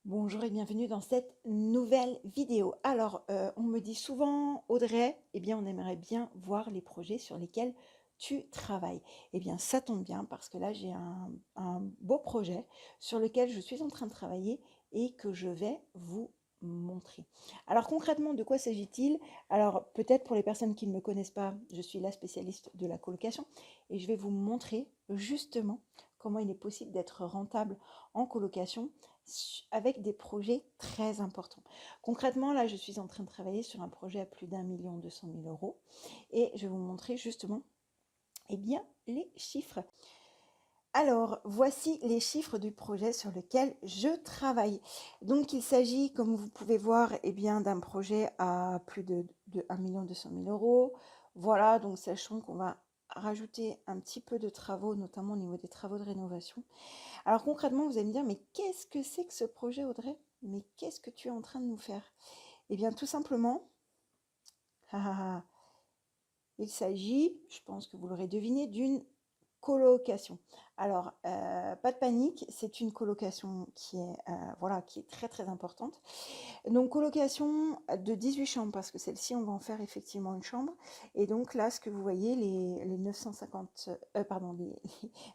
Bonjour et bienvenue dans cette nouvelle vidéo. Alors, on me dit souvent, Audrey, eh bien, on aimerait bien voir les projets sur lesquels tu travailles. Eh bien, ça tombe bien parce que là, j'ai un beau projet sur lequel je suis en train de travailler et que je vais vous montrer. Alors, concrètement, de quoi s'agit-il? Alors, peut-être pour les personnes qui ne me connaissent pas, je suis la spécialiste de la colocation et je vais vous montrer justement comment il est possible d'être rentable en colocation avec des projets très importants. Concrètement, là, je suis en train de travailler sur un projet à plus d'1 200 000 € et je vais vous montrer justement eh bien, les chiffres. Alors, voici les chiffres du projet sur lequel je travaille. Donc, il s'agit, comme vous pouvez voir, eh bien, d'un projet à plus de 1 200 000 €. Voilà, donc sachant qu'on va rajouter un petit peu de travaux, notamment au niveau des travaux de rénovation. Alors concrètement, vous allez me dire, mais qu'est-ce que c'est que ce projet, Audrey? Mais qu'est-ce que tu es en train de nous faire? Eh bien, tout simplement, il s'agit, je pense que vous l'aurez deviné, d'une colocation. Alors, pas de panique, c'est une colocation qui est, voilà, qui est très très importante. Donc, colocation de 18 chambres, parce que celle-ci, on va en faire effectivement une chambre. Et donc là, ce que vous voyez, les 950, pardon, les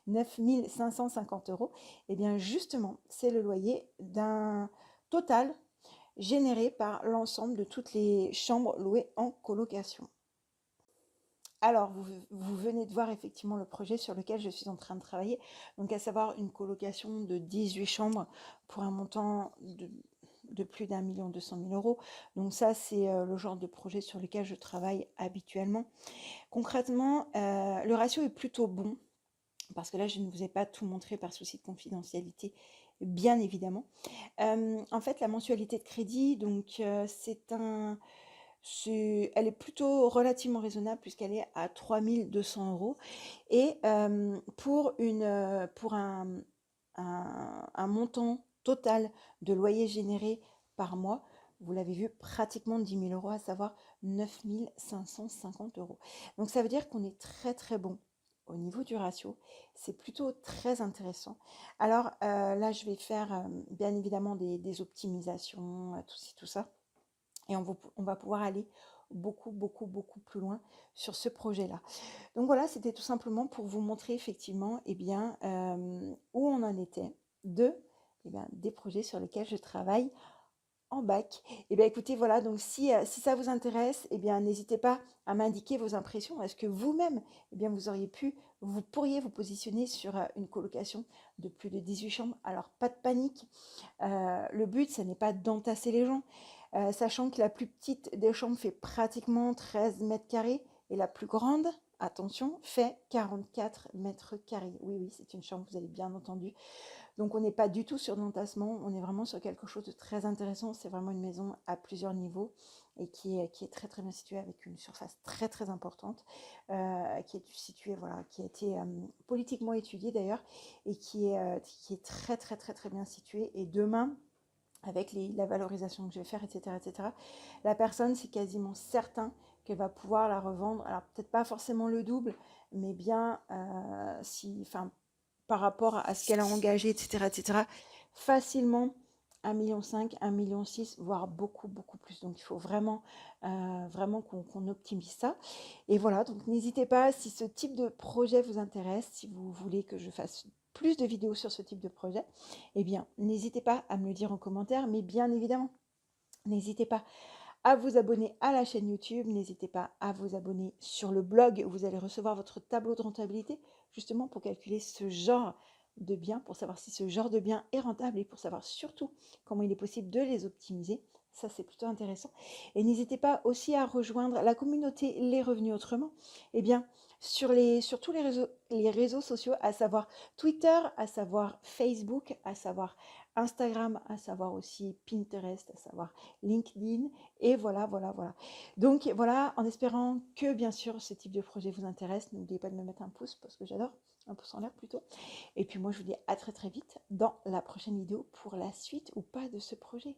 9 550 €, eh bien justement, c'est le loyer d'un total généré par l'ensemble de toutes les chambres louées en colocation. Alors, vous venez de voir effectivement le projet sur lequel je suis en train de travailler, donc à savoir une colocation de 18 chambres pour un montant de plus d'1 200 000 €. Donc ça, c'est le genre de projet sur lequel je travaille habituellement. Concrètement, le ratio est plutôt bon, parce que là, je ne vous ai pas tout montré par souci de confidentialité, bien évidemment. En fait, la mensualité de crédit, donc elle est plutôt relativement raisonnable puisqu'elle est à 3 200 € et pour un montant total de loyer généré par mois, vous l'avez vu, pratiquement 10 000 €, à savoir 9 550 €. Donc ça veut dire qu'on est très très bon au niveau du ratio, c'est plutôt très intéressant. Alors là, je vais faire bien évidemment des optimisations, tout ça. Et on va pouvoir aller beaucoup plus loin sur ce projet-là. Donc voilà, c'était tout simplement pour vous montrer effectivement eh bien, où on en était des projets sur lesquels je travaille en bac. Et bien écoutez, voilà, donc si ça vous intéresse, eh bien n'hésitez pas à m'indiquer vos impressions. Est-ce que vous-même, eh bien vous pourriez vous positionner sur une colocation de plus de 18 chambres? Alors pas de panique, le but, ce n'est pas d'entasser les gens, sachant que la plus petite des chambres fait pratiquement 13 mètres carrés et la plus grande, attention, fait 44 mètres carrés. Oui, oui, c'est une chambre, vous avez bien entendu. Donc on n'est pas du tout sur de l'entassement, on est vraiment sur quelque chose de très intéressant. C'est vraiment une maison à plusieurs niveaux et qui est très très bien située, avec une surface très très importante, qui est située, voilà, qui a été politiquement étudiée d'ailleurs, et qui est très très très très bien située. Et demain, avec la valorisation que je vais faire, etc., la personne, c'est quasiment certain qu'elle va pouvoir la revendre. Alors peut-être pas forcément le double, mais bien enfin, par rapport à ce qu'elle a engagé, etc., facilement 1,5 million, 1,6 million, voire beaucoup plus. Donc il faut vraiment, vraiment qu'on optimise ça. Et voilà, donc n'hésitez pas, si ce type de projet vous intéresse, si vous voulez que je fasse plus de vidéos sur ce type de projet, eh bien, n'hésitez pas à me le dire en commentaire, mais bien évidemment, n'hésitez pas à vous abonner à la chaîne YouTube, n'hésitez pas à vous abonner sur le blog où vous allez recevoir votre tableau de rentabilité, justement pour calculer ce genre de biens, pour savoir si ce genre de bien est rentable et pour savoir surtout comment il est possible de les optimiser. Ça, c'est plutôt intéressant. Et n'hésitez pas aussi à rejoindre la communauté Les Revenus Autrement, eh bien, sur tous les réseaux sociaux, à savoir Twitter, à savoir Facebook, à savoir Instagram, à savoir aussi Pinterest, à savoir LinkedIn. Et voilà. Donc voilà, en espérant que bien sûr ce type de projet vous intéresse, n'oubliez pas de me mettre un pouce, parce que j'adore, un pouce en l'air plutôt. Et puis moi je vous dis à très très vite dans la prochaine vidéo pour la suite ou pas de ce projet.